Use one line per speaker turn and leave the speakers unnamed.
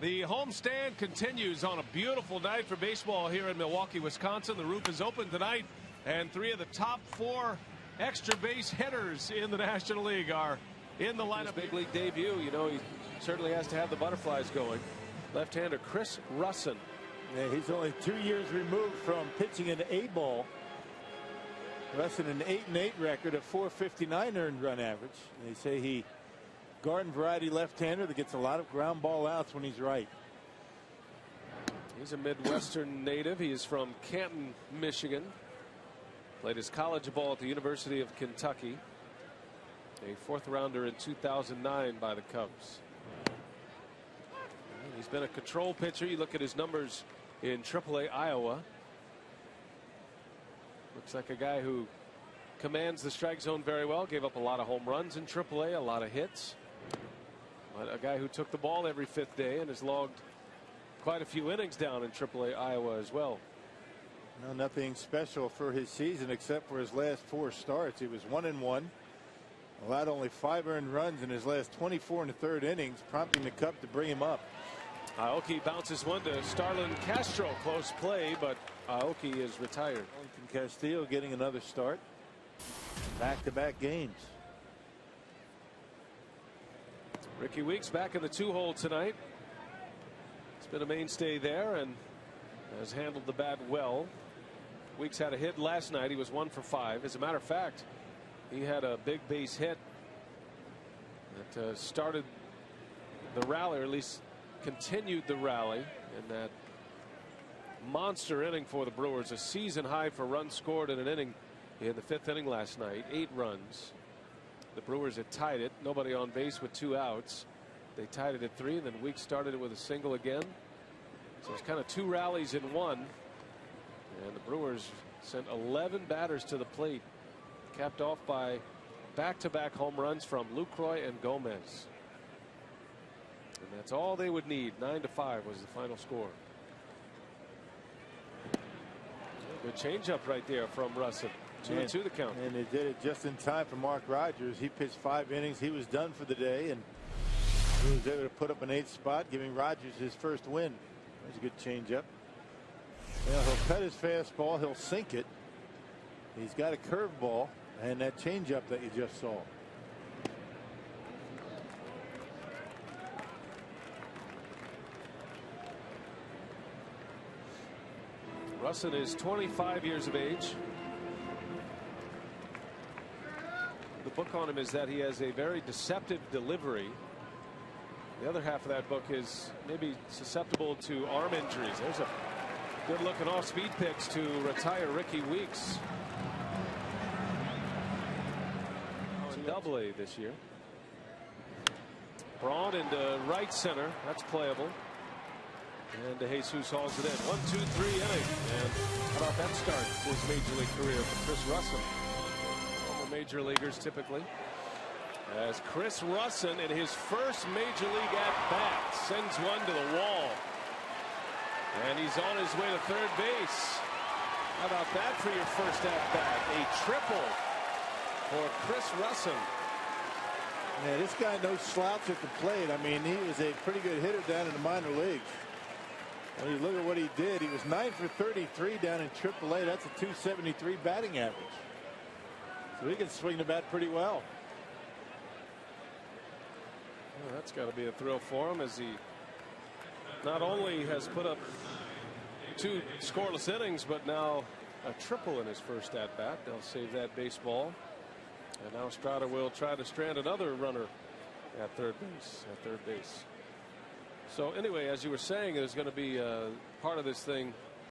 The homestand continues on a beautiful night for baseball here in Milwaukee, Wisconsin. The roof is open tonight, and 3 of the top 4 extra base hitters in the National League are in the lineup.
His big league debut, you know, he certainly has to have the butterflies going. Left-hander Chris Rusin.
Yeah, he's only 2 years removed from pitching an A-ball. Rusin an 8-8 record, a .459 earned run average. They say he garden variety left-hander that gets a lot of ground ball outs when he's right.
He's a Midwestern native. He is from Canton, Michigan. Played his college ball at the University of Kentucky. A 4th rounder in 2009 by the Cubs. He's been a control pitcher. You look at his numbers in AAA Iowa. Looks like a guy who commands the strike zone very well. Gave up a lot of home runs in AAA, a lot of hits. But a guy who took the ball every 5th day and has logged quite a few innings down in AAA Iowa as well.
No, nothing special for his season except for his last 4 starts. He was 1-1. Allowed only 5 earned runs in his last 24 1/3 innings, prompting the Cub to bring him up.
Aoki bounces one to Starlin Castro. Close play, but Aoki is retired.
Castillo getting another start. Back-to-back games.
Ricky Weeks back in the 2-hole tonight. He's been a mainstay there and has handled the bat well. Weeks had a hit last night. He was 1 for 5. As a matter of fact, he had a big base hit that started the rally, or at least continued the rally in that monster inning for the Brewers. A season high for runs scored in an inning in the 5th inning last night. 8 runs. The Brewers had tied it. Nobody on base with 2 outs. They tied it at 3, and then Weeks started it with a single again. So it's kind of 2 rallies in 1. And the Brewers sent 11 batters to the plate, capped off by back-to-back home runs from Lucroy and Gomez. And that's all they would need. 9-5 was the final score. Good changeup right there from Rusin. 2-2 the count.
And they did it just in time for Mark Rogers. He pitched 5 innings. He was done for the day, and he was able to put up an 8th spot, giving Rogers his first win. There's a good changeup. Well, he'll cut his fastball. He'll sink it. He's got a curveball and that changeup that you just saw.
Rusin is 25 years of age. The book on him is that he has a very deceptive delivery. The other half of that book is maybe susceptible to arm injuries. There's a good looking off speed pitch to retire Ricky Weeks. Double-A this year. Braun into right center. That's playable. And Jesus hauls it in. 1-2-3 inning. And how about that start to his major league career for Chris Rusin? Former major leaguers typically. As Chris Rusin in his first major league at bat sends one to the wall. And he's on his way to third base. How about that for your first at bat? A triple for Chris Rusin.
Yeah, this guy no slouch at the plate. I mean, he was a pretty good hitter down in the minor leagues. When you look at what he did, he was 9 for 33 down in AAA. That's a .273 batting average. So he can swing the bat pretty well.
Well, that's got to be a thrill for him, as he not only has put up 2 scoreless innings, but now a triple in his first at bat. They'll save that baseball. And now Strada will try to strand another runner at third base. So anyway, as you were saying, there's going to be part of this thing